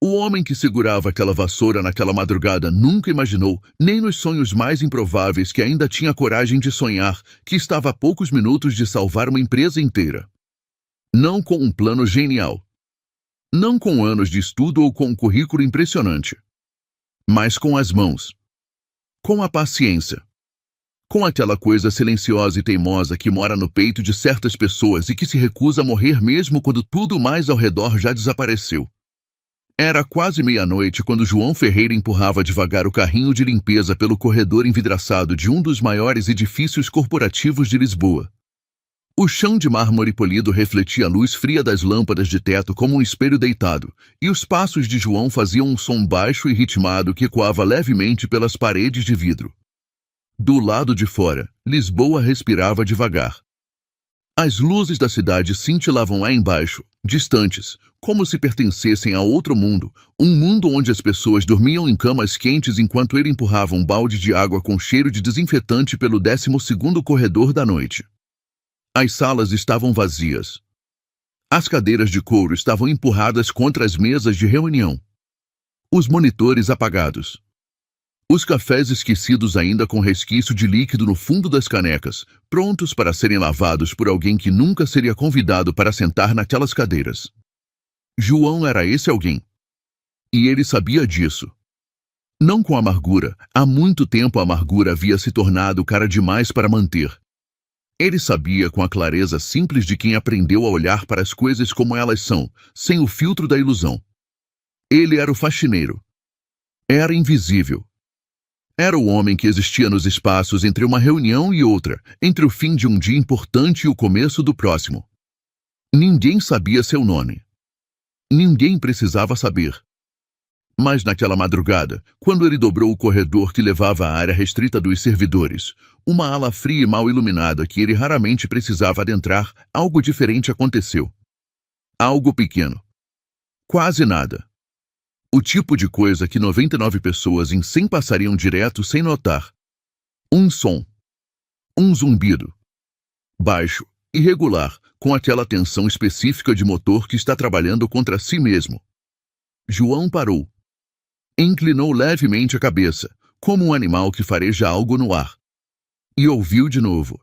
O homem que segurava aquela vassoura naquela madrugada nunca imaginou, nem nos sonhos mais improváveis que ainda tinha coragem de sonhar, que estava a poucos minutos de salvar uma empresa inteira. Não com um plano genial. Não com anos de estudo ou com um currículo impressionante. Mas com as mãos. Com a paciência. Com aquela coisa silenciosa e teimosa que mora no peito de certas pessoas e que se recusa a morrer mesmo quando tudo mais ao redor já desapareceu. Era quase meia-noite quando João Ferreira empurrava devagar o carrinho de limpeza pelo corredor envidraçado de um dos maiores edifícios corporativos de Lisboa. O chão de mármore polido refletia a luz fria das lâmpadas de teto como um espelho deitado, e os passos de João faziam um som baixo e ritmado que ecoava levemente pelas paredes de vidro. Do lado de fora, Lisboa respirava devagar. As luzes da cidade cintilavam lá embaixo, distantes, como se pertencessem a outro mundo, um mundo onde as pessoas dormiam em camas quentes enquanto ele empurrava um balde de água com cheiro de desinfetante pelo 12º corredor da noite. As salas estavam vazias. As cadeiras de couro estavam empurradas contra as mesas de reunião. Os monitores apagados. Os cafés esquecidos ainda com resquício de líquido no fundo das canecas, prontos para serem lavados por alguém que nunca seria convidado para sentar naquelas cadeiras. João era esse alguém. E ele sabia disso. Não com amargura, há muito tempo a amargura havia se tornado cara demais para manter. Ele sabia com a clareza simples de quem aprendeu a olhar para as coisas como elas são, sem o filtro da ilusão. Ele era o faxineiro. Era invisível. Era o homem que existia nos espaços entre uma reunião e outra, entre o fim de um dia importante e o começo do próximo. Ninguém sabia seu nome. Ninguém precisava saber. Mas naquela madrugada, quando ele dobrou o corredor que levava à área restrita dos servidores, uma ala fria e mal iluminada que ele raramente precisava adentrar, algo diferente aconteceu. Algo pequeno. Quase nada. O tipo de coisa que 99 pessoas em 100 passariam direto sem notar. Um som. Um zumbido. Baixo, irregular, com aquela tensão específica de motor que está trabalhando contra si mesmo. João parou. Inclinou levemente a cabeça, como um animal que fareja algo no ar. E ouviu de novo.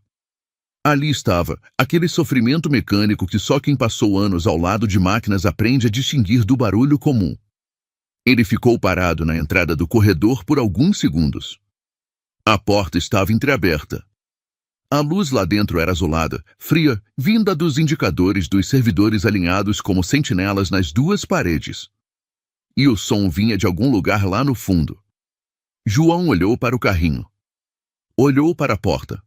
Ali estava, aquele sofrimento mecânico que só quem passou anos ao lado de máquinas aprende a distinguir do barulho comum. Ele ficou parado na entrada do corredor por alguns segundos. A porta estava entreaberta. A luz lá dentro era azulada, fria, vinda dos indicadores dos servidores alinhados como sentinelas nas duas paredes. E o som vinha de algum lugar lá no fundo. João olhou para o carrinho. Olhou para a porta.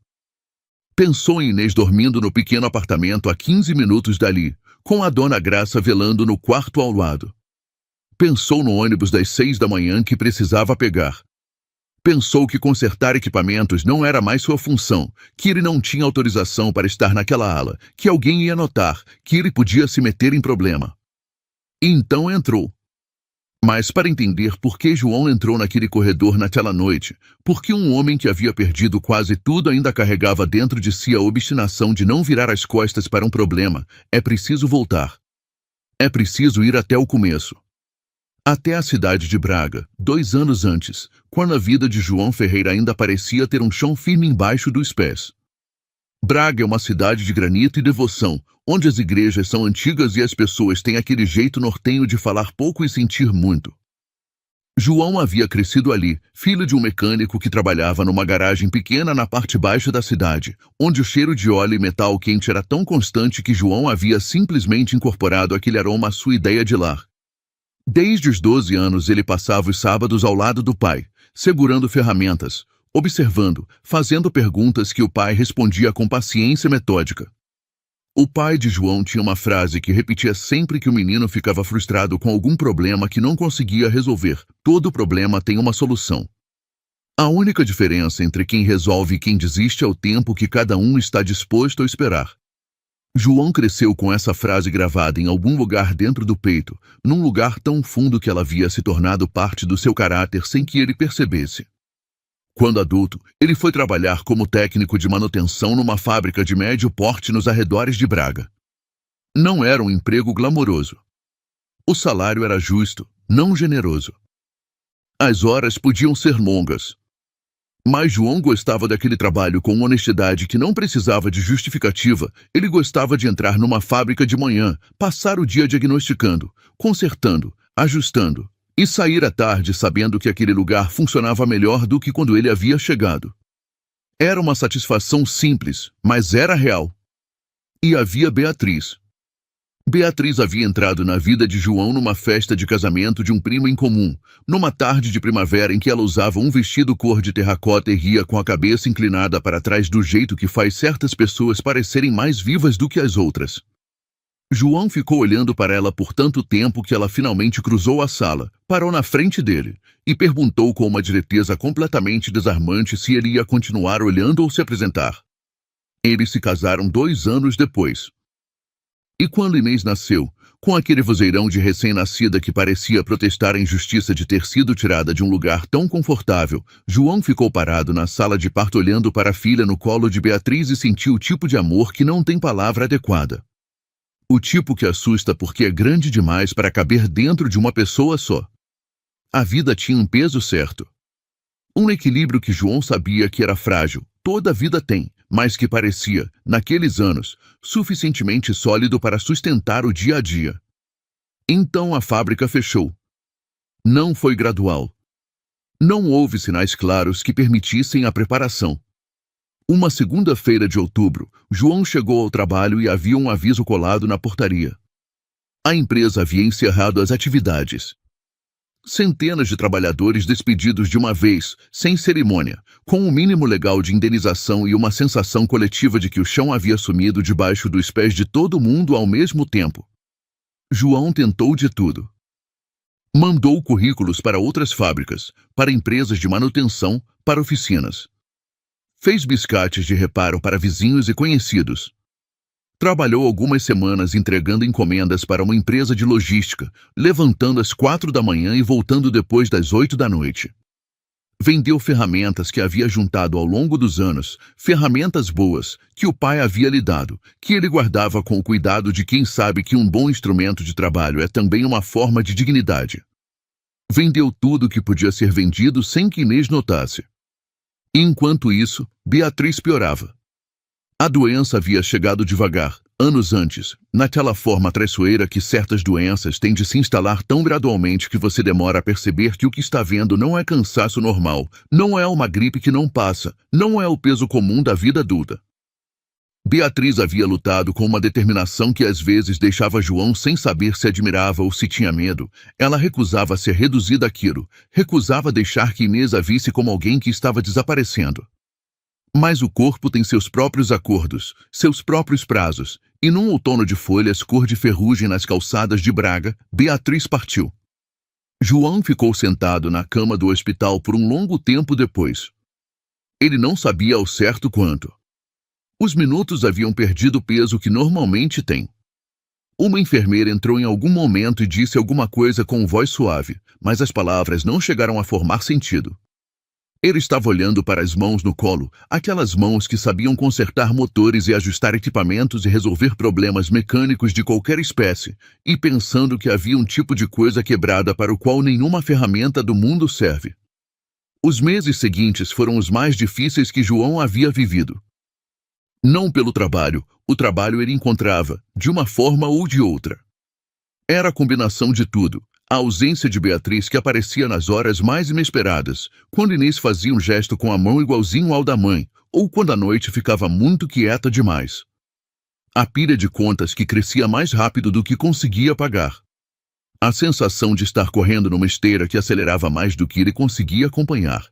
Pensou em Inês dormindo no pequeno apartamento a 15 minutos dali, com a dona Graça velando no quarto ao lado. Pensou no ônibus das 6 da manhã que precisava pegar. Pensou que consertar equipamentos não era mais sua função, que ele não tinha autorização para estar naquela ala, que alguém ia notar, que ele podia se meter em problema. E então entrou. Mas para entender por que João entrou naquele corredor naquela noite, porque um homem que havia perdido quase tudo ainda carregava dentro de si a obstinação de não virar as costas para um problema, é preciso voltar. É preciso ir até o começo. Até a cidade de Braga, 2 anos antes, quando a vida de João Ferreira ainda parecia ter um chão firme embaixo dos pés. Braga é uma cidade de granito e devoção, onde as igrejas são antigas e as pessoas têm aquele jeito nortenho de falar pouco e sentir muito. João havia crescido ali, filho de um mecânico que trabalhava numa garagem pequena na parte baixa da cidade, onde o cheiro de óleo e metal quente era tão constante que João havia simplesmente incorporado aquele aroma à sua ideia de lar. Desde os 12 anos ele passava os sábados ao lado do pai, segurando ferramentas, observando, fazendo perguntas que o pai respondia com paciência metódica. O pai de João tinha uma frase que repetia sempre que o menino ficava frustrado com algum problema que não conseguia resolver: todo problema tem uma solução. A única diferença entre quem resolve e quem desiste é o tempo que cada um está disposto a esperar. João cresceu com essa frase gravada em algum lugar dentro do peito, num lugar tão fundo que ela havia se tornado parte do seu caráter sem que ele percebesse. Quando adulto, ele foi trabalhar como técnico de manutenção numa fábrica de médio porte nos arredores de Braga. Não era um emprego glamouroso. O salário era justo, não generoso. As horas podiam ser longas, mas João gostava daquele trabalho com honestidade que não precisava de justificativa. Ele gostava de entrar numa fábrica de manhã, passar o dia diagnosticando, consertando, ajustando, e sair à tarde sabendo que aquele lugar funcionava melhor do que quando ele havia chegado. Era uma satisfação simples, mas era real. E havia Beatriz. Beatriz havia entrado na vida de João numa festa de casamento de um primo em comum, numa tarde de primavera em que ela usava um vestido cor de terracota e ria com a cabeça inclinada para trás do jeito que faz certas pessoas parecerem mais vivas do que as outras. João ficou olhando para ela por tanto tempo que ela finalmente cruzou a sala, parou na frente dele e perguntou com uma direiteza completamente desarmante se ele ia continuar olhando ou se apresentar. Eles se casaram 2 anos depois. E quando Inês nasceu, com aquele vozeirão de recém-nascida que parecia protestar a injustiça de ter sido tirada de um lugar tão confortável, João ficou parado na sala de parto olhando para a filha no colo de Beatriz e sentiu o tipo de amor que não tem palavra adequada. O tipo que assusta porque é grande demais para caber dentro de uma pessoa só. A vida tinha um peso certo. Um equilíbrio que João sabia que era frágil, toda a vida tem, mas que parecia, naqueles anos, suficientemente sólido para sustentar o dia a dia. Então a fábrica fechou. Não foi gradual. Não houve sinais claros que permitissem a preparação. Uma segunda-feira de outubro, João chegou ao trabalho e havia um aviso colado na portaria. A empresa havia encerrado as atividades. Centenas de trabalhadores despedidos de uma vez, sem cerimônia, com um mínimo legal de indenização e uma sensação coletiva de que o chão havia sumido debaixo dos pés de todo mundo ao mesmo tempo. João tentou de tudo. Mandou currículos para outras fábricas, para empresas de manutenção, para oficinas. Fez biscates de reparo para vizinhos e conhecidos. Trabalhou algumas semanas entregando encomendas para uma empresa de logística, levantando às 4 da manhã e voltando depois das 8 da noite. Vendeu ferramentas que havia juntado ao longo dos anos, ferramentas boas, que o pai havia lhe dado, que ele guardava com o cuidado de quem sabe que um bom instrumento de trabalho é também uma forma de dignidade. Vendeu tudo que podia ser vendido sem que Inês notasse. Enquanto isso, Beatriz piorava. A doença havia chegado devagar, anos antes, naquela forma traiçoeira que certas doenças têm de se instalar tão gradualmente que você demora a perceber que o que está vendo não é cansaço normal, não é uma gripe que não passa, não é o peso comum da vida adulta. Beatriz havia lutado com uma determinação que às vezes deixava João sem saber se admirava ou se tinha medo. Ela recusava ser reduzida àquilo, recusava deixar que Inês a visse como alguém que estava desaparecendo. Mas o corpo tem seus próprios acordos, seus próprios prazos, e num outono de folhas cor de ferrugem nas calçadas de Braga, Beatriz partiu. João ficou sentado na cama do hospital por um longo tempo depois. Ele não sabia ao certo quanto. Os minutos haviam perdido o peso que normalmente têm. Uma enfermeira entrou em algum momento e disse alguma coisa com voz suave, mas as palavras não chegaram a formar sentido. Ele estava olhando para as mãos no colo, aquelas mãos que sabiam consertar motores e ajustar equipamentos e resolver problemas mecânicos de qualquer espécie, e pensando que havia um tipo de coisa quebrada para o qual nenhuma ferramenta do mundo serve. Os meses seguintes foram os mais difíceis que João havia vivido. Não pelo trabalho, o trabalho ele encontrava, de uma forma ou de outra. Era a combinação de tudo. A ausência de Beatriz que aparecia nas horas mais inesperadas, quando Inês fazia um gesto com a mão igualzinho ao da mãe, ou quando a noite ficava muito quieta demais. A pilha de contas que crescia mais rápido do que conseguia pagar. A sensação de estar correndo numa esteira que acelerava mais do que ele conseguia acompanhar.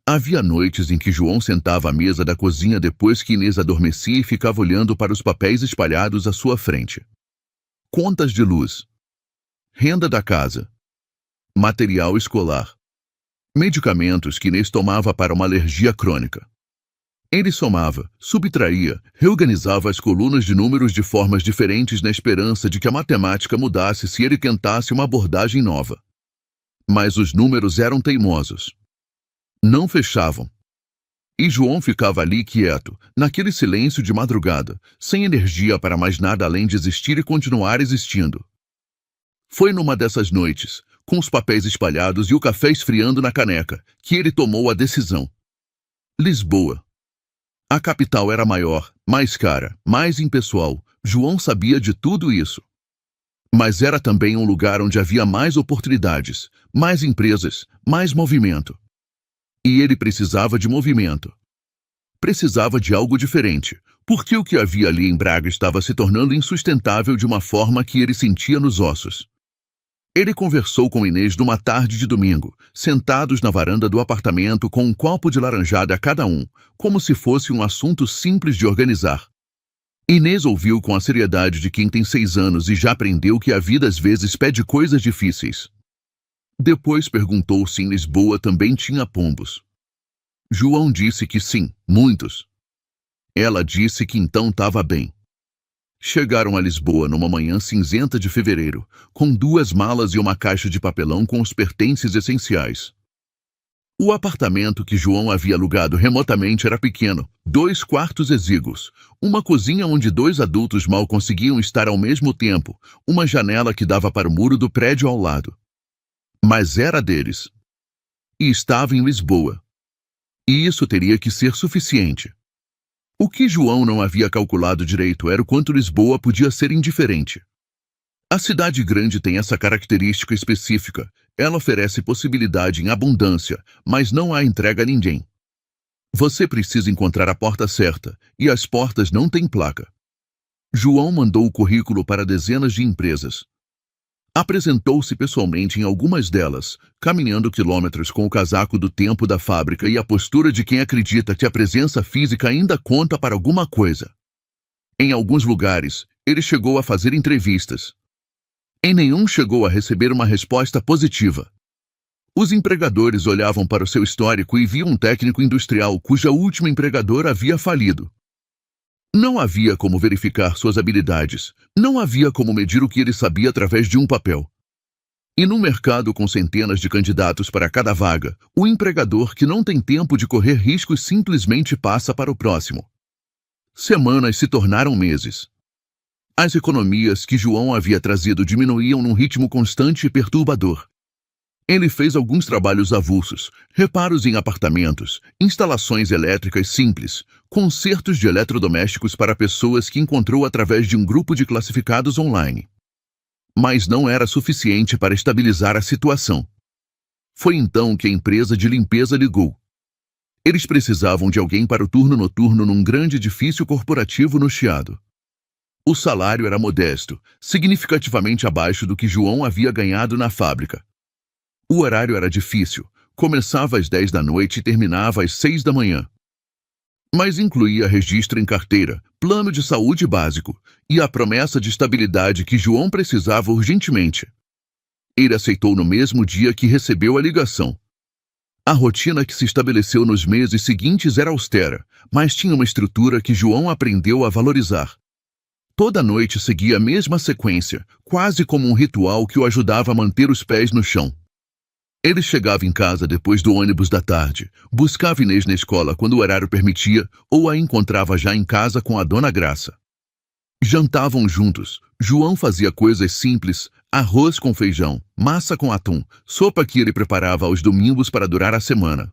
Havia noites em que João sentava à mesa da cozinha depois que Inês adormecia e ficava olhando para os papéis espalhados à sua frente. Contas de luz. Renda da casa. Material escolar. Medicamentos que Inês tomava para uma alergia crônica. Ele somava, subtraía, reorganizava as colunas de números de formas diferentes na esperança de que a matemática mudasse se ele tentasse uma abordagem nova. Mas os números eram teimosos. Não fechavam. E João ficava ali quieto, naquele silêncio de madrugada, sem energia para mais nada além de existir e continuar existindo. Foi numa dessas noites, com os papéis espalhados e o café esfriando na caneca, que ele tomou a decisão. Lisboa. A capital era maior, mais cara, mais impessoal. João sabia de tudo isso. Mas era também um lugar onde havia mais oportunidades, mais empresas, mais movimento. E ele precisava de movimento. Precisava de algo diferente, porque o que havia ali em Braga estava se tornando insustentável de uma forma que ele sentia nos ossos. Ele conversou com Inês numa tarde de domingo, sentados na varanda do apartamento com um copo de laranjada a cada um, como se fosse um assunto simples de organizar. Inês ouviu com a seriedade de quem tem 6 anos e já aprendeu que a vida às vezes pede coisas difíceis. Depois perguntou se em Lisboa também tinha pombos. João disse que sim, muitos. Ela disse que então estava bem. Chegaram a Lisboa numa manhã cinzenta de fevereiro, com 2 malas e uma caixa de papelão com os pertences essenciais. O apartamento que João havia alugado remotamente era pequeno, 2 quartos exíguos, uma cozinha onde 2 adultos mal conseguiam estar ao mesmo tempo, uma janela que dava para o muro do prédio ao lado. Mas era deles. E estava em Lisboa. E isso teria que ser suficiente. O que João não havia calculado direito era o quanto Lisboa podia ser indiferente. A cidade grande tem essa característica específica. Ela oferece possibilidade em abundância, mas não a entrega a ninguém. Você precisa encontrar a porta certa, e as portas não têm placa. João mandou o currículo para dezenas de empresas. Apresentou-se pessoalmente em algumas delas, caminhando quilômetros com o casaco do tempo da fábrica e a postura de quem acredita que a presença física ainda conta para alguma coisa. Em alguns lugares, ele chegou a fazer entrevistas. Em nenhum chegou a receber uma resposta positiva. Os empregadores olhavam para o seu histórico e viam um técnico industrial cuja última empregadora havia falido. Não havia como verificar suas habilidades, não havia como medir o que ele sabia através de um papel. E num mercado com centenas de candidatos para cada vaga, o empregador que não tem tempo de correr riscos simplesmente passa para o próximo. Semanas se tornaram meses. As economias que João havia trazido diminuíam num ritmo constante e perturbador. Ele fez alguns trabalhos avulsos, reparos em apartamentos, instalações elétricas simples, consertos de eletrodomésticos para pessoas que encontrou através de um grupo de classificados online. Mas não era suficiente para estabilizar a situação. Foi então que a empresa de limpeza ligou. Eles precisavam de alguém para o turno noturno num grande edifício corporativo no Chiado. O salário era modesto, significativamente abaixo do que João havia ganhado na fábrica. O horário era difícil, começava às 10 da noite e terminava às 6 da manhã. Mas incluía registro em carteira, plano de saúde básico e a promessa de estabilidade que João precisava urgentemente. Ele aceitou no mesmo dia que recebeu a ligação. A rotina que se estabeleceu nos meses seguintes era austera, mas tinha uma estrutura que João aprendeu a valorizar. Toda noite seguia a mesma sequência, quase como um ritual que o ajudava a manter os pés no chão. Ele chegava em casa depois do ônibus da tarde, buscava Inês na escola quando o horário permitia ou a encontrava já em casa com a dona Graça. Jantavam juntos. João fazia coisas simples, arroz com feijão, massa com atum, sopa que ele preparava aos domingos para durar a semana.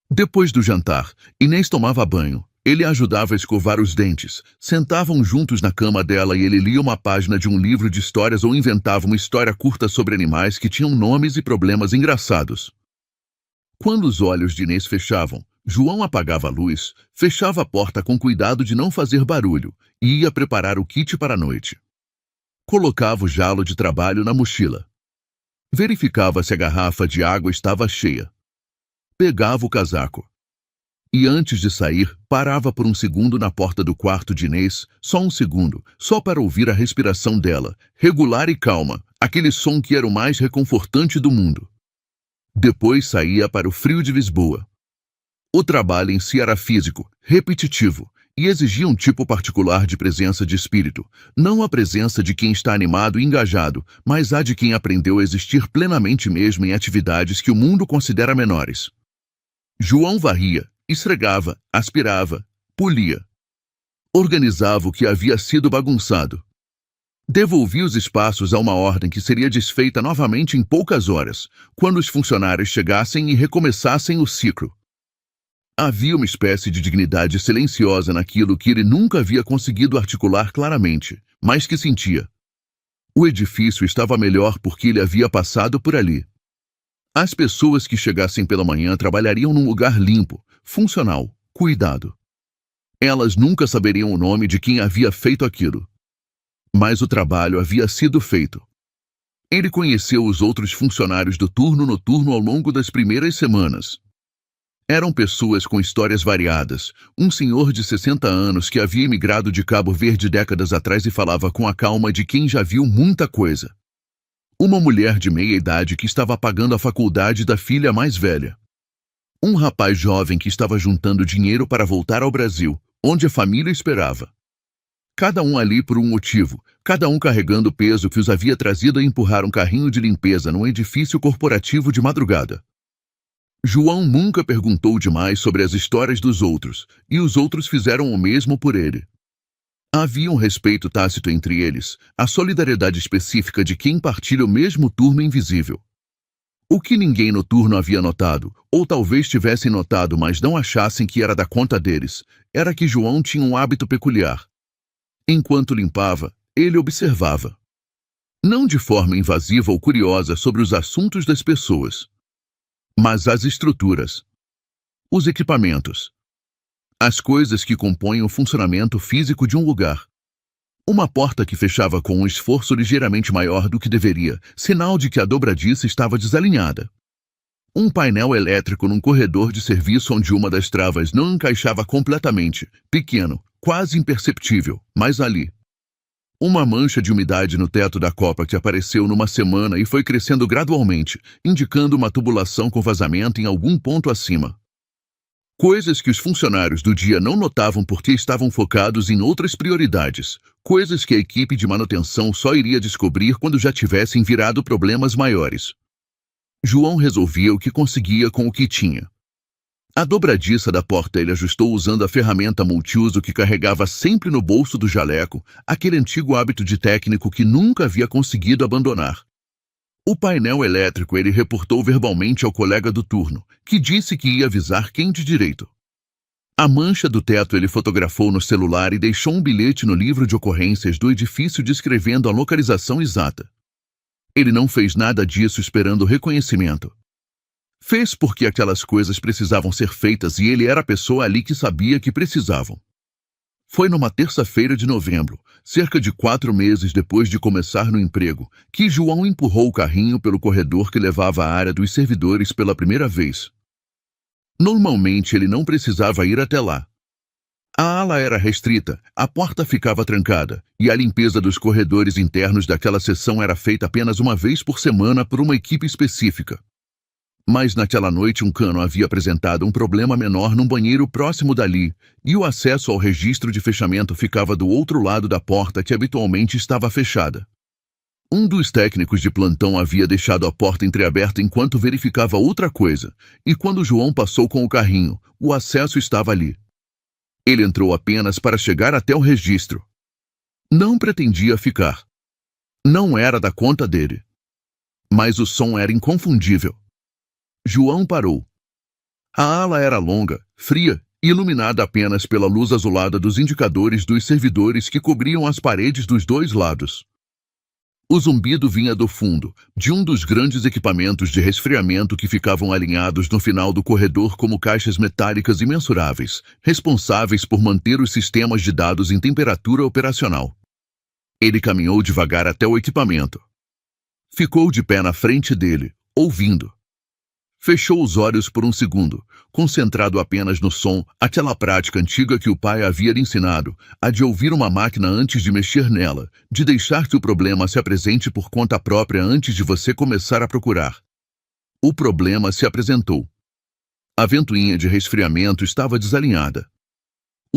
Depois do jantar, Inês tomava banho. Ele a ajudava a escovar os dentes, sentavam juntos na cama dela e ele lia uma página de um livro de histórias ou inventava uma história curta sobre animais que tinham nomes e problemas engraçados. Quando os olhos de Inês fechavam, João apagava a luz, fechava a porta com cuidado de não fazer barulho e ia preparar o kit para a noite. Colocava o jalo de trabalho na mochila. Verificava se a garrafa de água estava cheia. Pegava o casaco. E antes de sair, parava por um segundo na porta do quarto de Inês, só um segundo, só para ouvir a respiração dela, regular e calma, aquele som que era o mais reconfortante do mundo. Depois saía para o frio de Lisboa. O trabalho em si era físico, repetitivo, e exigia um tipo particular de presença de espírito, não a presença de quem está animado e engajado, mas a de quem aprendeu a existir plenamente mesmo em atividades que o mundo considera menores. João varria, esfregava, aspirava, polia. Organizava o que havia sido bagunçado. Devolvi os espaços a uma ordem que seria desfeita novamente em poucas horas, quando os funcionários chegassem e recomeçassem o ciclo. Havia uma espécie de dignidade silenciosa naquilo que ele nunca havia conseguido articular claramente, mas que sentia. O edifício estava melhor porque ele havia passado por ali. As pessoas que chegassem pela manhã trabalhariam num lugar limpo, funcional, cuidado. Elas nunca saberiam o nome de quem havia feito aquilo. Mas o trabalho havia sido feito. Ele conheceu os outros funcionários do turno noturno ao longo das primeiras semanas. Eram pessoas com histórias variadas. Um senhor de 60 anos que havia emigrado de Cabo Verde décadas atrás e falava com a calma de quem já viu muita coisa. Uma mulher de meia idade que estava pagando a faculdade da filha mais velha. Um rapaz jovem que estava juntando dinheiro para voltar ao Brasil, onde a família esperava. Cada um ali por um motivo, cada um carregando o peso que os havia trazido a empurrar um carrinho de limpeza num edifício corporativo de madrugada. João nunca perguntou demais sobre as histórias dos outros, e os outros fizeram o mesmo por ele. Havia um respeito tácito entre eles, a solidariedade específica de quem partilha o mesmo turno invisível. O que ninguém no turno havia notado, ou talvez tivessem notado mas não achassem que era da conta deles, era que João tinha um hábito peculiar. Enquanto limpava, ele observava. Não de forma invasiva ou curiosa sobre os assuntos das pessoas, mas as estruturas, os equipamentos, as coisas que compõem o funcionamento físico de um lugar. Uma porta que fechava com um esforço ligeiramente maior do que deveria, sinal de que a dobradiça estava desalinhada. Um painel elétrico num corredor de serviço onde uma das travas não encaixava completamente, pequeno, quase imperceptível, mas ali. Uma mancha de umidade no teto da copa que apareceu numa semana e foi crescendo gradualmente, indicando uma tubulação com vazamento em algum ponto acima. Coisas que os funcionários do dia não notavam porque estavam focados em outras prioridades, coisas que a equipe de manutenção só iria descobrir quando já tivessem virado problemas maiores. João resolvia o que conseguia com o que tinha. A dobradiça da porta ele ajustou usando a ferramenta multiuso que carregava sempre no bolso do jaleco, aquele antigo hábito de técnico que nunca havia conseguido abandonar. O painel elétrico ele reportou verbalmente ao colega do turno, que disse que ia avisar quem de direito. A mancha do teto ele fotografou no celular e deixou um bilhete no livro de ocorrências do edifício descrevendo a localização exata. Ele não fez nada disso esperando reconhecimento. Fez porque aquelas coisas precisavam ser feitas e ele era a pessoa ali que sabia que precisavam. Foi numa terça-feira de novembro, cerca de 4 meses depois de começar no emprego, que João empurrou o carrinho pelo corredor que levava à área dos servidores pela primeira vez. Normalmente ele não precisava ir até lá. A ala era restrita, a porta ficava trancada, e a limpeza dos corredores internos daquela seção era feita apenas uma vez por semana por uma equipe específica. Mas naquela noite um cano havia apresentado um problema menor num banheiro próximo dali, e o acesso ao registro de fechamento ficava do outro lado da porta que habitualmente estava fechada. Um dos técnicos de plantão havia deixado a porta entreaberta enquanto verificava outra coisa, e quando João passou com o carrinho, o acesso estava ali. Ele entrou apenas para chegar até o registro. Não pretendia ficar. Não era da conta dele. Mas o som era inconfundível. João parou. A ala era longa, fria e iluminada apenas pela luz azulada dos indicadores dos servidores que cobriam as paredes dos dois lados. O zumbido vinha do fundo, de um dos grandes equipamentos de resfriamento que ficavam alinhados no final do corredor como caixas metálicas imensuráveis, responsáveis por manter os sistemas de dados em temperatura operacional. Ele caminhou devagar até o equipamento. Ficou de pé na frente dele, ouvindo. Fechou os olhos por um segundo, concentrado apenas no som, aquela prática antiga que o pai havia lhe ensinado, a de ouvir uma máquina antes de mexer nela, de deixar que o problema se apresente por conta própria antes de você começar a procurar. O problema se apresentou. A ventoinha de resfriamento estava desalinhada.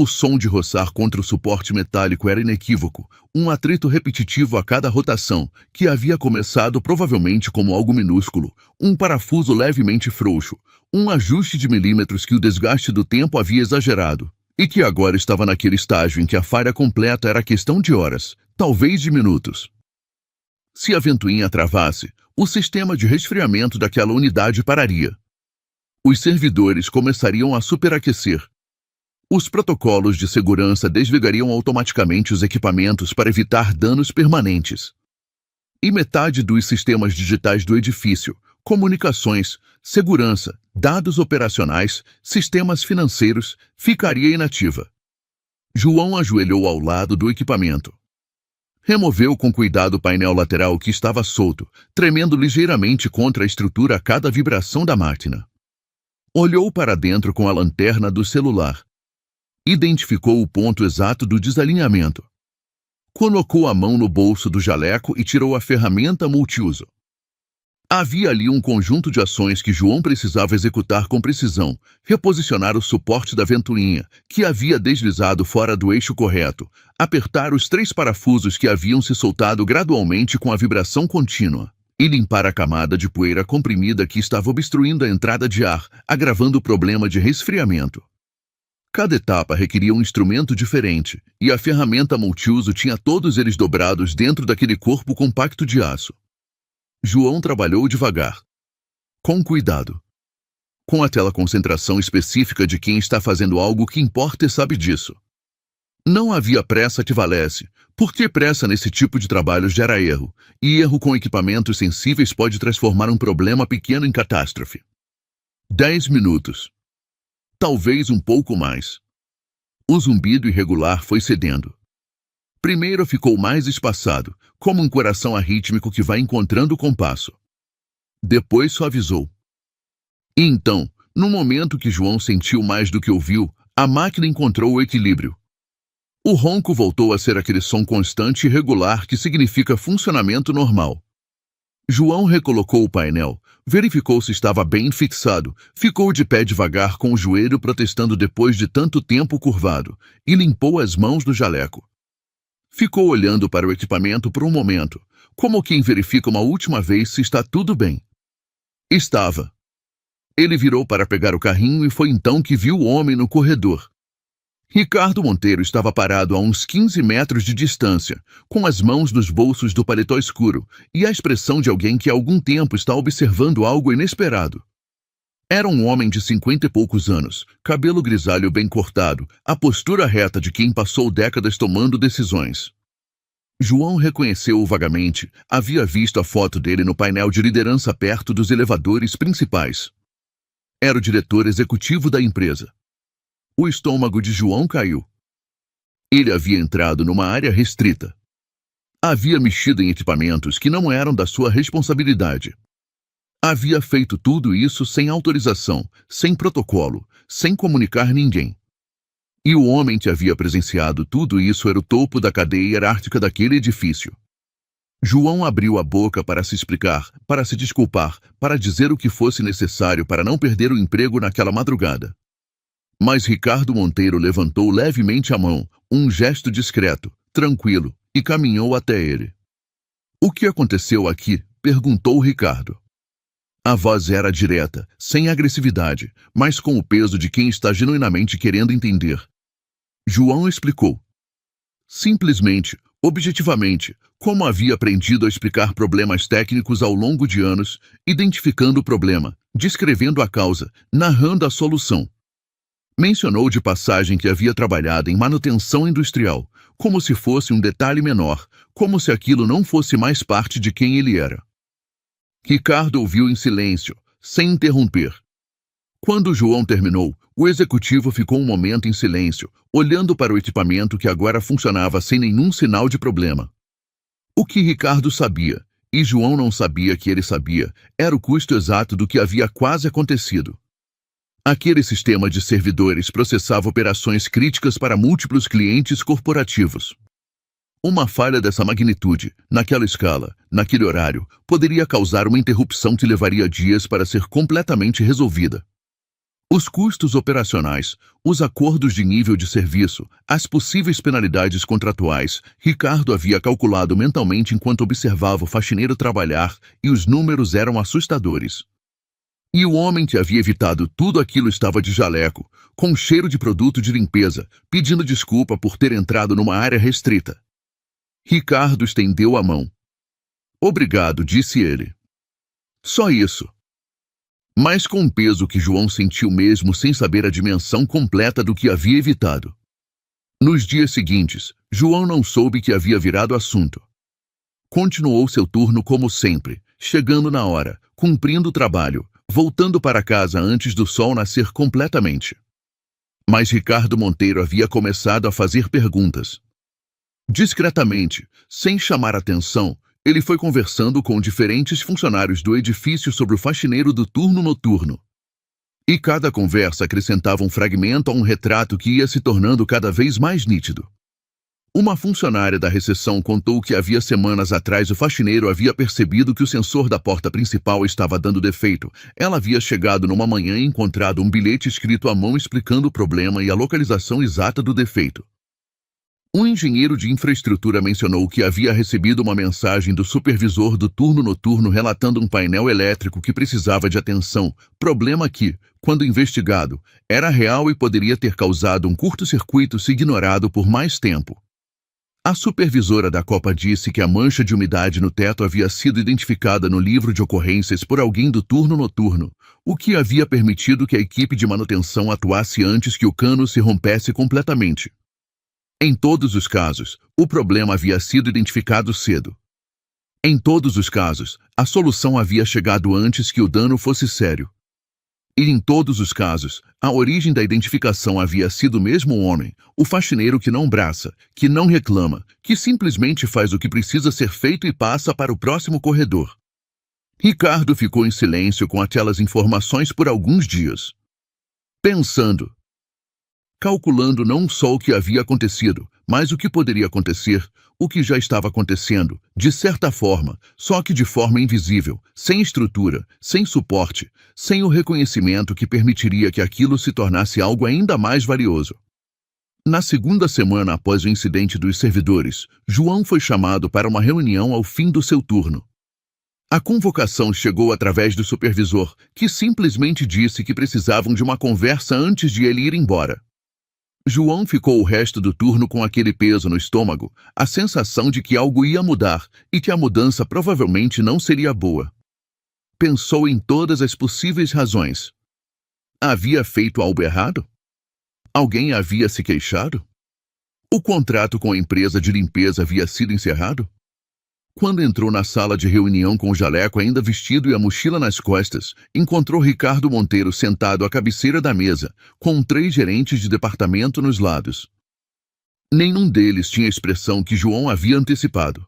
O som de roçar contra o suporte metálico era inequívoco, um atrito repetitivo a cada rotação, que havia começado provavelmente como algo minúsculo, um parafuso levemente frouxo, um ajuste de milímetros que o desgaste do tempo havia exagerado, e que agora estava naquele estágio em que a falha completa era questão de horas, talvez de minutos. Se a ventoinha travasse, o sistema de resfriamento daquela unidade pararia. Os servidores começariam a superaquecer. Os protocolos de segurança desligariam automaticamente os equipamentos para evitar danos permanentes. E metade dos sistemas digitais do edifício, comunicações, segurança, dados operacionais, sistemas financeiros, ficaria inativa. João ajoelhou ao lado do equipamento. Removeu com cuidado o painel lateral que estava solto, tremendo ligeiramente contra a estrutura a cada vibração da máquina. Olhou para dentro com a lanterna do celular. Identificou o ponto exato do desalinhamento. Colocou a mão no bolso do jaleco e tirou a ferramenta multiuso. Havia ali um conjunto de ações que João precisava executar com precisão, reposicionar o suporte da ventoinha, que havia deslizado fora do eixo correto, apertar os 3 parafusos que haviam se soltado gradualmente com a vibração contínua, e limpar a camada de poeira comprimida que estava obstruindo a entrada de ar, agravando o problema de resfriamento. Cada etapa requeria um instrumento diferente, e a ferramenta multiuso tinha todos eles dobrados dentro daquele corpo compacto de aço. João trabalhou devagar, com cuidado, com aquela concentração específica de quem está fazendo algo que importa e sabe disso. Não havia pressa que valesse, porque pressa nesse tipo de trabalho gera erro, e erro com equipamentos sensíveis pode transformar um problema pequeno em catástrofe. 10 minutos. Talvez um pouco mais. O zumbido irregular foi cedendo. Primeiro ficou mais espaçado, como um coração arrítmico que vai encontrando o compasso. Depois suavizou. E então, no momento que João sentiu mais do que ouviu, a máquina encontrou o equilíbrio. O ronco voltou a ser aquele som constante e regular que significa funcionamento normal. João recolocou o painel, verificou se estava bem fixado, ficou de pé devagar com o joelho protestando depois de tanto tempo curvado, e limpou as mãos do jaleco. Ficou olhando para o equipamento por um momento, como quem verifica uma última vez se está tudo bem. Estava. Ele virou para pegar o carrinho e foi então que viu o homem no corredor. Ricardo Monteiro estava parado a uns 15 metros de distância, com as mãos nos bolsos do paletó escuro e a expressão de alguém que há algum tempo está observando algo inesperado. Era um homem de 50 e poucos anos, cabelo grisalho bem cortado, a postura reta de quem passou décadas tomando decisões. João reconheceu-o vagamente, havia visto a foto dele no painel de liderança perto dos elevadores principais. Era o diretor executivo da empresa. O estômago de João caiu. Ele havia entrado numa área restrita. Havia mexido em equipamentos que não eram da sua responsabilidade. Havia feito tudo isso sem autorização, sem protocolo, sem comunicar ninguém. E o homem que havia presenciado tudo isso era o topo da cadeia hierárquica daquele edifício. João abriu a boca para se explicar, para se desculpar, para dizer o que fosse necessário para não perder o emprego naquela madrugada. Mas Ricardo Monteiro levantou levemente a mão, um gesto discreto, tranquilo, e caminhou até ele. "O que aconteceu aqui?" perguntou Ricardo. A voz era direta, sem agressividade, mas com o peso de quem está genuinamente querendo entender. João explicou. Simplesmente, objetivamente, como havia aprendido a explicar problemas técnicos ao longo de anos, identificando o problema, descrevendo a causa, narrando a solução. Mencionou de passagem que havia trabalhado em manutenção industrial, como se fosse um detalhe menor, como se aquilo não fosse mais parte de quem ele era. Ricardo ouviu em silêncio, sem interromper. Quando João terminou, o executivo ficou um momento em silêncio, olhando para o equipamento que agora funcionava sem nenhum sinal de problema. O que Ricardo sabia, e João não sabia que ele sabia, era o custo exato do que havia quase acontecido. Aquele sistema de servidores processava operações críticas para múltiplos clientes corporativos. Uma falha dessa magnitude, naquela escala, naquele horário, poderia causar uma interrupção que levaria dias para ser completamente resolvida. Os custos operacionais, os acordos de nível de serviço, as possíveis penalidades contratuais, Ricardo havia calculado mentalmente enquanto observava o faxineiro trabalhar, e os números eram assustadores. E o homem que havia evitado tudo aquilo estava de jaleco, com cheiro de produto de limpeza, pedindo desculpa por ter entrado numa área restrita. Ricardo estendeu a mão. Obrigado, disse ele. Só isso. Mas com um peso que João sentiu mesmo sem saber a dimensão completa do que havia evitado. Nos dias seguintes, João não soube que havia virado assunto. Continuou seu turno como sempre, chegando na hora, cumprindo o trabalho, voltando para casa antes do sol nascer completamente. Mas Ricardo Monteiro havia começado a fazer perguntas. Discretamente, sem chamar atenção, ele foi conversando com diferentes funcionários do edifício sobre o faxineiro do turno noturno. E cada conversa acrescentava um fragmento a um retrato que ia se tornando cada vez mais nítido. Uma funcionária da recepção contou que havia semanas atrás o faxineiro havia percebido que o sensor da porta principal estava dando defeito. Ela havia chegado numa manhã e encontrado um bilhete escrito à mão explicando o problema e a localização exata do defeito. Um engenheiro de infraestrutura mencionou que havia recebido uma mensagem do supervisor do turno noturno relatando um painel elétrico que precisava de atenção, problema que, quando investigado, era real e poderia ter causado um curto-circuito se ignorado por mais tempo. A supervisora da Copa disse que a mancha de umidade no teto havia sido identificada no livro de ocorrências por alguém do turno noturno, o que havia permitido que a equipe de manutenção atuasse antes que o cano se rompesse completamente. Em todos os casos, o problema havia sido identificado cedo. Em todos os casos, a solução havia chegado antes que o dano fosse sério. E em todos os casos, a origem da identificação havia sido o mesmo homem, o faxineiro que não braça, que não reclama, que simplesmente faz o que precisa ser feito e passa para o próximo corredor. Ricardo ficou em silêncio com aquelas informações por alguns dias. Pensando. Calculando não só o que havia acontecido, mas o que poderia acontecer, o que já estava acontecendo, de certa forma, só que de forma invisível, sem estrutura, sem suporte, sem o reconhecimento que permitiria que aquilo se tornasse algo ainda mais valioso. Na segunda semana após o incidente dos servidores, João foi chamado para uma reunião ao fim do seu turno. A convocação chegou através do supervisor, que simplesmente disse que precisavam de uma conversa antes de ele ir embora. João ficou o resto do turno com aquele peso no estômago, a sensação de que algo ia mudar e que a mudança provavelmente não seria boa. Pensou em todas as possíveis razões. Havia feito algo errado? Alguém havia se queixado? O contrato com a empresa de limpeza havia sido encerrado? Quando entrou na sala de reunião com o jaleco ainda vestido e a mochila nas costas, encontrou Ricardo Monteiro sentado à cabeceira da mesa, com 3 gerentes de departamento nos lados. Nenhum deles tinha a expressão que João havia antecipado.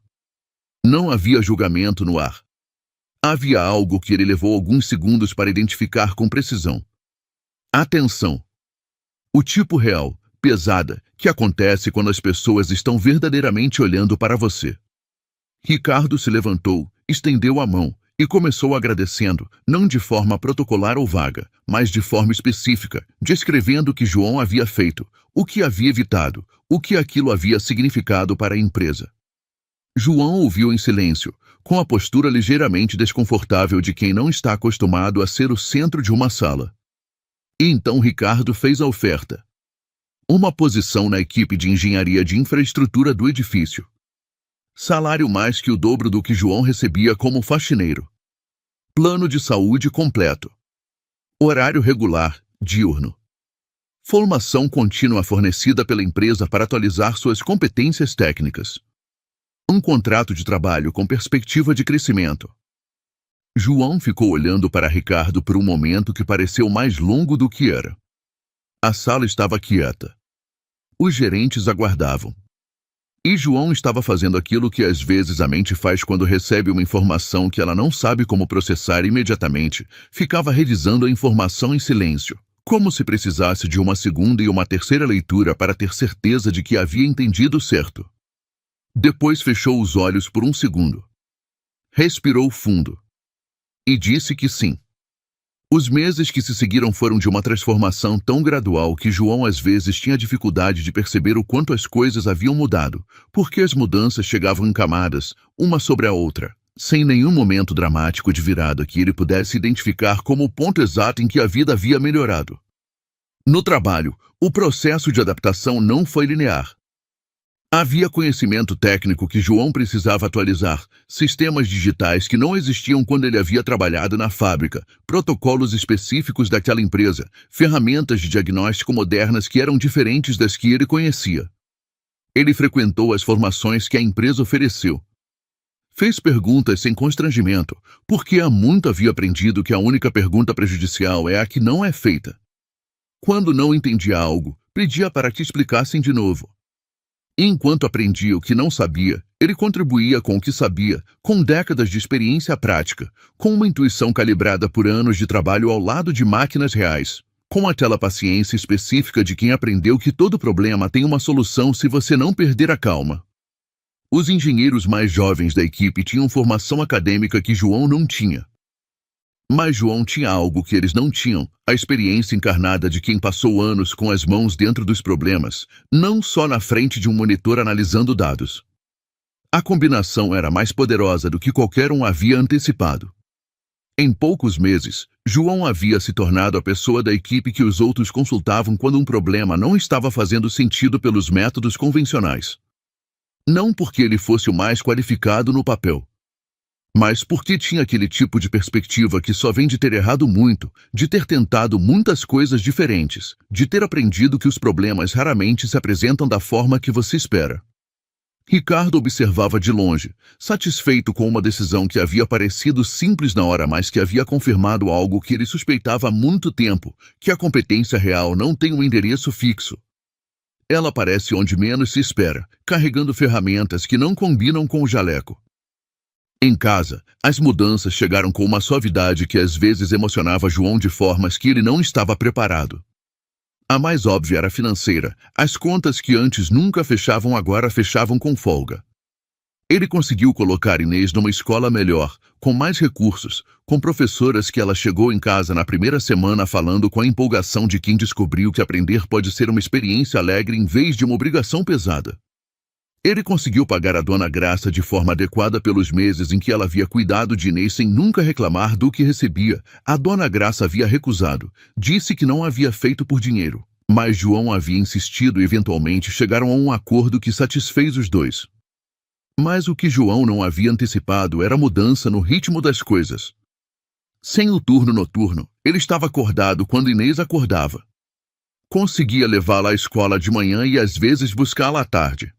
Não havia julgamento no ar. Havia algo que ele levou alguns segundos para identificar com precisão. Atenção. O tipo real, pesada, que acontece quando as pessoas estão verdadeiramente olhando para você. Ricardo se levantou, estendeu a mão e começou agradecendo, não de forma protocolar ou vaga, mas de forma específica, descrevendo o que João havia feito, o que havia evitado, o que aquilo havia significado para a empresa. João ouviu em silêncio, com a postura ligeiramente desconfortável de quem não está acostumado a ser o centro de uma sala. E então Ricardo fez a oferta. Uma posição na equipe de engenharia de infraestrutura do edifício. Salário mais que o dobro do que João recebia como faxineiro. Plano de saúde completo. Horário regular, diurno. Formação contínua fornecida pela empresa para atualizar suas competências técnicas. Um contrato de trabalho com perspectiva de crescimento. João ficou olhando para Ricardo por um momento que pareceu mais longo do que era. A sala estava quieta. Os gerentes aguardavam. E João estava fazendo aquilo que às vezes a mente faz quando recebe uma informação que ela não sabe como processar imediatamente. Ficava revisando a informação em silêncio, como se precisasse de uma segunda e uma terceira leitura para ter certeza de que havia entendido certo. Depois fechou os olhos por um segundo. Respirou fundo. E disse que sim. Os meses que se seguiram foram de uma transformação tão gradual que João às vezes tinha dificuldade de perceber o quanto as coisas haviam mudado, porque as mudanças chegavam em camadas, uma sobre a outra, sem nenhum momento dramático de virada que ele pudesse identificar como o ponto exato em que a vida havia melhorado. No trabalho, o processo de adaptação não foi linear. Havia conhecimento técnico que João precisava atualizar, sistemas digitais que não existiam quando ele havia trabalhado na fábrica, protocolos específicos daquela empresa, ferramentas de diagnóstico modernas que eram diferentes das que ele conhecia. Ele frequentou as formações que a empresa ofereceu. Fez perguntas sem constrangimento, porque há muito havia aprendido que a única pergunta prejudicial é a que não é feita. Quando não entendia algo, pedia para que explicassem de novo. Enquanto aprendia o que não sabia, ele contribuía com o que sabia, com décadas de experiência prática, com uma intuição calibrada por anos de trabalho ao lado de máquinas reais, com aquela paciência específica de quem aprendeu que todo problema tem uma solução se você não perder a calma. Os engenheiros mais jovens da equipe tinham formação acadêmica que João não tinha. Mas João tinha algo que eles não tinham, a experiência encarnada de quem passou anos com as mãos dentro dos problemas, não só na frente de um monitor analisando dados. A combinação era mais poderosa do que qualquer um havia antecipado. Em poucos meses, João havia se tornado a pessoa da equipe que os outros consultavam quando um problema não estava fazendo sentido pelos métodos convencionais. Não porque ele fosse o mais qualificado no papel, mas porque tinha aquele tipo de perspectiva que só vem de ter errado muito, de ter tentado muitas coisas diferentes, de ter aprendido que os problemas raramente se apresentam da forma que você espera. Ricardo observava de longe, satisfeito com uma decisão que havia parecido simples na hora, mas que havia confirmado algo que ele suspeitava há muito tempo, que a competência real não tem um endereço fixo. Ela aparece onde menos se espera, carregando ferramentas que não combinam com o jaleco. Em casa, as mudanças chegaram com uma suavidade que às vezes emocionava João de formas que ele não estava preparado. A mais óbvia era financeira. As contas que antes nunca fechavam agora fechavam com folga. Ele conseguiu colocar Inês numa escola melhor, com mais recursos, com professoras que ela chegou em casa na primeira semana falando com a empolgação de quem descobriu que aprender pode ser uma experiência alegre em vez de uma obrigação pesada. Ele conseguiu pagar a Dona Graça de forma adequada pelos meses em que ela havia cuidado de Inês sem nunca reclamar do que recebia. A Dona Graça havia recusado, disse que não havia feito por dinheiro, mas João havia insistido e eventualmente chegaram a um acordo que satisfez os dois. Mas o que João não havia antecipado era a mudança no ritmo das coisas. Sem o turno noturno, ele estava acordado quando Inês acordava. Conseguia levá-la à escola de manhã e às vezes buscá-la à tarde.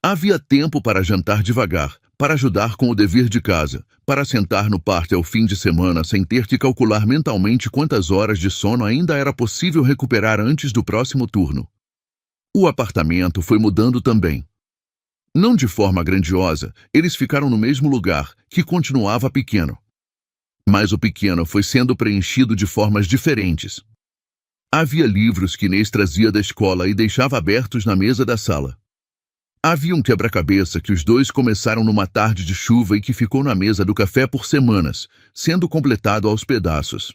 Havia tempo para jantar devagar, para ajudar com o dever de casa, para sentar no parque ao fim de semana sem ter que calcular mentalmente quantas horas de sono ainda era possível recuperar antes do próximo turno. O apartamento foi mudando também. Não de forma grandiosa, eles ficaram no mesmo lugar, que continuava pequeno. Mas o pequeno foi sendo preenchido de formas diferentes. Havia livros que Inês trazia da escola e deixava abertos na mesa da sala. Havia um quebra-cabeça que os dois começaram numa tarde de chuva e que ficou na mesa do café por semanas, sendo completado aos pedaços.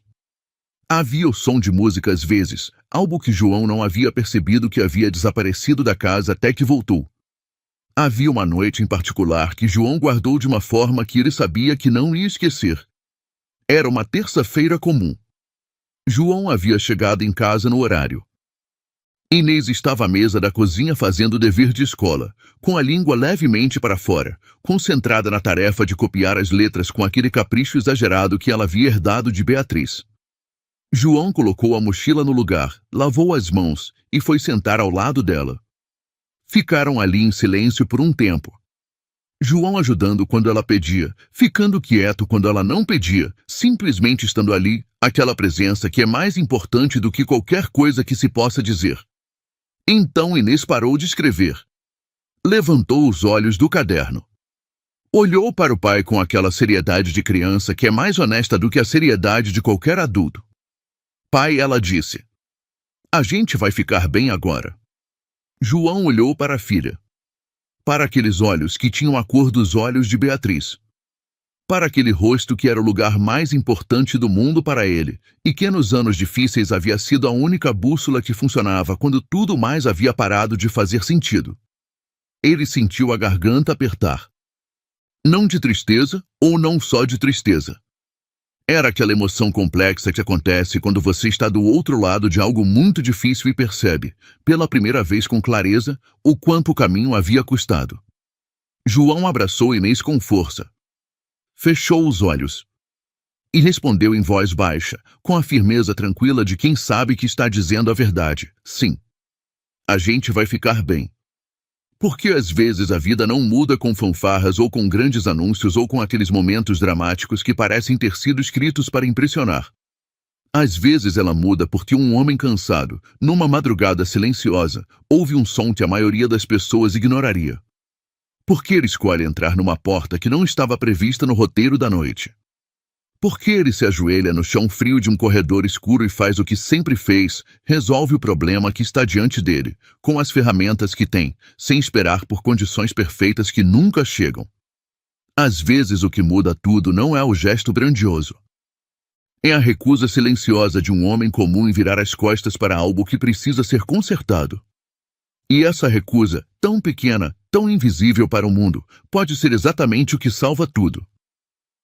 Havia o som de música às vezes, algo que João não havia percebido que havia desaparecido da casa até que voltou. Havia uma noite em particular que João guardou de uma forma que ele sabia que não ia esquecer. Era uma terça-feira comum. João havia chegado em casa no horário. Inês estava à mesa da cozinha fazendo o dever de escola, com a língua levemente para fora, concentrada na tarefa de copiar as letras com aquele capricho exagerado que ela havia herdado de Beatriz. João colocou a mochila no lugar, lavou as mãos e foi sentar ao lado dela. Ficaram ali em silêncio por um tempo. João ajudando quando ela pedia, ficando quieto quando ela não pedia, simplesmente estando ali, aquela presença que é mais importante do que qualquer coisa que se possa dizer. Então Inês parou de escrever. Levantou os olhos do caderno. Olhou para o pai com aquela seriedade de criança que é mais honesta do que a seriedade de qualquer adulto. Pai, ela disse. A gente vai ficar bem agora. João olhou para a filha. Para aqueles olhos que tinham a cor dos olhos de Beatriz. Para aquele rosto que era o lugar mais importante do mundo para ele, e que nos anos difíceis havia sido a única bússola que funcionava quando tudo mais havia parado de fazer sentido. Ele sentiu a garganta apertar. Não de tristeza, ou não só de tristeza. Era aquela emoção complexa que acontece quando você está do outro lado de algo muito difícil e percebe, pela primeira vez com clareza, o quanto o caminho havia custado. João abraçou Inês com força. Fechou os olhos e respondeu em voz baixa, com a firmeza tranquila de quem sabe que está dizendo a verdade. Sim, a gente vai ficar bem. Porque às vezes a vida não muda com fanfarras ou com grandes anúncios ou com aqueles momentos dramáticos que parecem ter sido escritos para impressionar. Às vezes ela muda porque um homem cansado, numa madrugada silenciosa, ouve um som que a maioria das pessoas ignoraria. Porque ele escolhe entrar numa porta que não estava prevista no roteiro da noite. Porque ele se ajoelha no chão frio de um corredor escuro e faz o que sempre fez, resolve o problema que está diante dele, com as ferramentas que tem, sem esperar por condições perfeitas que nunca chegam. Às vezes o que muda tudo não é o gesto grandioso. É a recusa silenciosa de um homem comum em virar as costas para algo que precisa ser consertado. E essa recusa, tão pequena, tão invisível para o mundo, pode ser exatamente o que salva tudo.